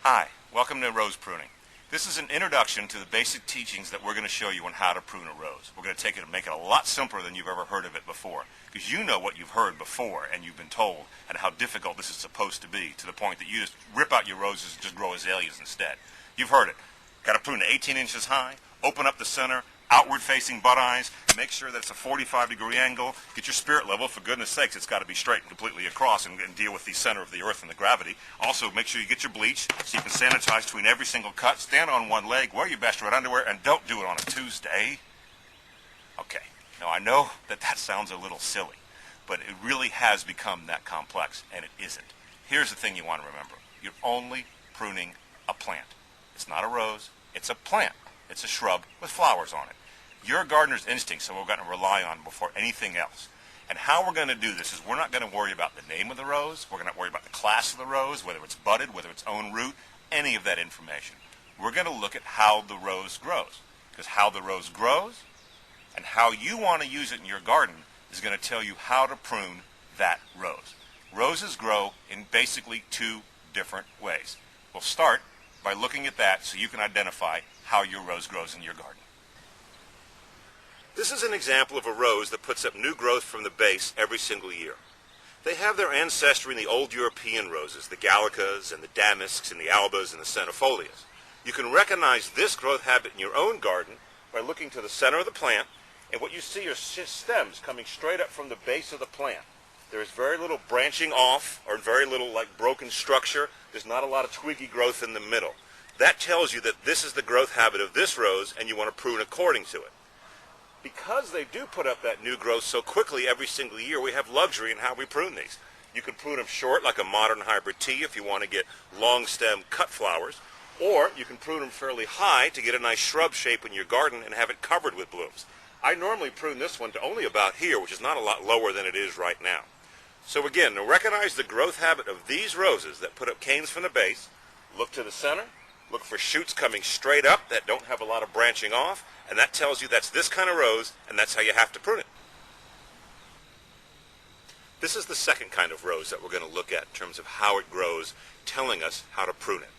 Hi, welcome to rose pruning. This is an introduction to the basic teachings that we're going to show you on how to prune a rose. We're going to take it and make it a lot simpler than you've ever heard of it before, because you know what you've heard before and you've been told and how difficult this is supposed to be, to the point that you just rip out your roses and just grow azaleas instead. You've heard it. Got to prune to 18 inches high, open up the center, outward facing butt eyes, make sure that it's a 45-degree angle, get your spirit level. For goodness sakes, it's got to be straight and completely across and deal with the center of the earth and the gravity. Also, make sure you get your bleach so you can sanitize between every single cut, stand on one leg, wear your best red underwear, and don't do it on a Tuesday. Okay, now I know that sounds a little silly, but it really has become that complex, and it isn't. Here's the thing you want to remember. You're only pruning a plant. It's not a rose, it's a plant. It's a shrub with flowers on it. Your gardener's instincts are what we're going to rely on before anything else. And how we're going to do this is we're not going to worry about the name of the rose. We're going to worry about the class of the rose, whether it's budded, whether it's own root, any of that information. We're going to look at how the rose grows. Because how the rose grows and how you want to use it in your garden is going to tell you how to prune that rose. Roses grow in basically two different ways. We'll start by looking at that so you can identify how your rose grows in your garden. This is an example of a rose that puts up new growth from the base every single year. They have their ancestry in the old European roses, the gallicas and the damasks and the albas and the centifolias. You can recognize this growth habit in your own garden by looking to the center of the plant, and what you see are stems coming straight up from the base of the plant. There is very little branching off or very little broken structure. There's not a lot of twiggy growth in the middle. That tells you that this is the growth habit of this rose and you want to prune according to it. Because they do put up that new growth so quickly every single year, we have luxury in how we prune these. You can prune them short like a modern hybrid tea if you want to get long stem cut flowers, or you can prune them fairly high to get a nice shrub shape in your garden and have it covered with blooms. I normally prune this one to only about here, which is not a lot lower than it is right now. So again, to recognize the growth habit of these roses that put up canes from the base, look to the center, look for shoots coming straight up that don't have a lot of branching off, and that tells you that's this kind of rose, and that's how you have to prune it. This is the second kind of rose that we're going to look at in terms of how it grows, telling us how to prune it.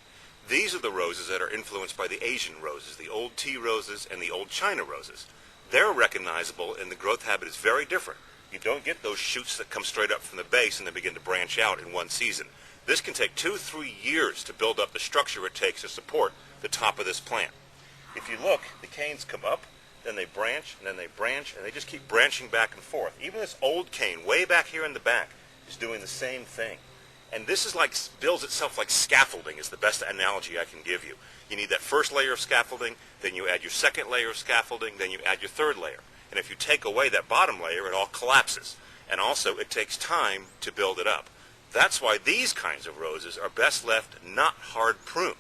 These are the roses that are influenced by the Asian roses, the old tea roses and the old China roses. They're recognizable, and the growth habit is very different. You don't get those shoots that come straight up from the base and then begin to branch out in one season. This can take 2-3 years to build up the structure it takes to support the top of this plant. If you look, the canes come up, then they branch, and then they branch, and they just keep branching back and forth. Even this old cane way back here in the back is doing the same thing. And this is builds itself like scaffolding is the best analogy I can give you. You need that first layer of scaffolding, then you add your second layer of scaffolding, then you add your third layer. And if you take away that bottom layer, it all collapses. And also, it takes time to build it up. That's why these kinds of roses are best left not hard pruned.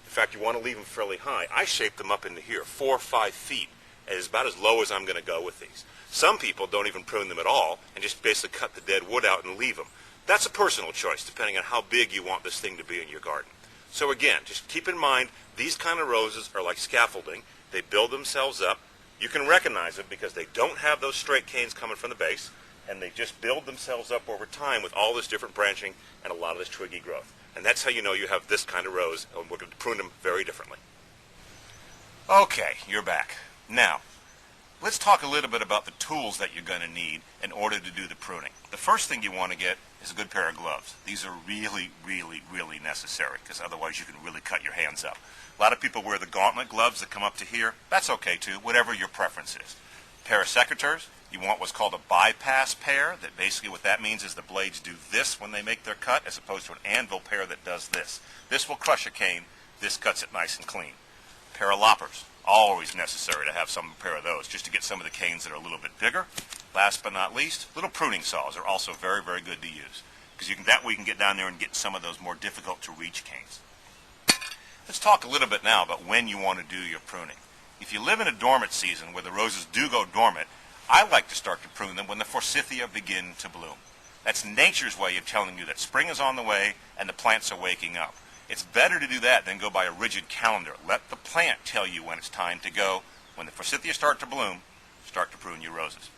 In fact, you want to leave them fairly high. I shape them up into here, 4 or 5 feet. It is about as low as I'm going to go with these. Some people don't even prune them at all and just basically cut the dead wood out and leave them. That's a personal choice, depending on how big you want this thing to be in your garden. So again, just keep in mind, these kind of roses are like scaffolding. They build themselves up. You can recognize them because they don't have those straight canes coming from the base, and they just build themselves up over time with all this different branching and a lot of this twiggy growth. And that's how you know you have this kind of rose, and we're going to prune them very differently. Okay, you're back. Now, let's talk a little bit about the tools that you're going to need in order to do the pruning. The first thing you want to get is a good pair of gloves. These are really, really, really necessary, because otherwise you can really cut your hands up. A lot of people wear the gauntlet gloves that come up to here. That's okay too, whatever your preference is. Pair of secateurs. You want what's called a bypass pair. That basically what that means is the blades do this when they make their cut, as opposed to an anvil pair that does this. This will crush a cane. This cuts it nice and clean. Pair of loppers. Always necessary to have some pair of those, just to get some of the canes that are a little bit bigger. Last but not least, little pruning saws are also very, very good to use, because that way you can get down there and get some of those more difficult to reach canes. Let's talk a little bit now about when you want to do your pruning. If you live in a dormant season where the roses do go dormant, I like to start to prune them when the forsythia begin to bloom. That's nature's way of telling you that spring is on the way and the plants are waking up. It's better to do that than go by a rigid calendar. Let the plant tell you when it's time to go. When the forsythia start to bloom, start to prune your roses.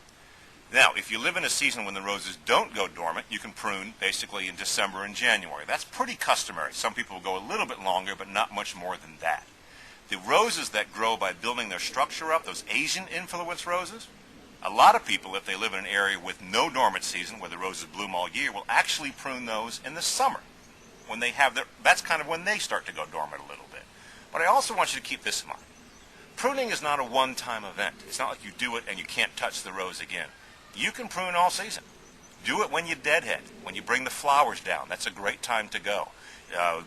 Now, if you live in a season when the roses don't go dormant, you can prune basically in December and January. That's pretty customary. Some people will go a little bit longer, but not much more than that. The roses that grow by building their structure up, those Asian influence roses, a lot of people, if they live in an area with no dormant season, where the roses bloom all year, will actually prune those in the summer. When they have that's kind of when they start to go dormant a little bit. But I also want you to keep this in mind. Pruning is not a one-time event. It's not like you do it and you can't touch the rose again. You can prune all season. Do it when you deadhead, when you bring the flowers down. That's a great time to go.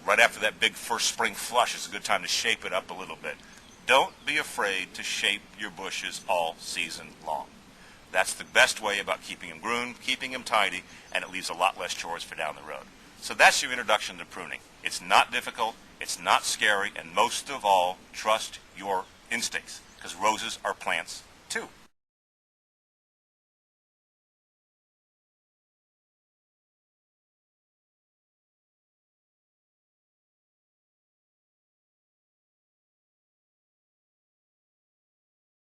Right after that big first spring flush, it's a good time to shape it up a little bit. Don't be afraid to shape your bushes all season long. That's the best way about keeping them groomed, keeping them tidy, and it leaves a lot less chores for down the road. So that's your introduction to pruning. It's not difficult, it's not scary, and most of all, trust your instincts, because roses are plants too.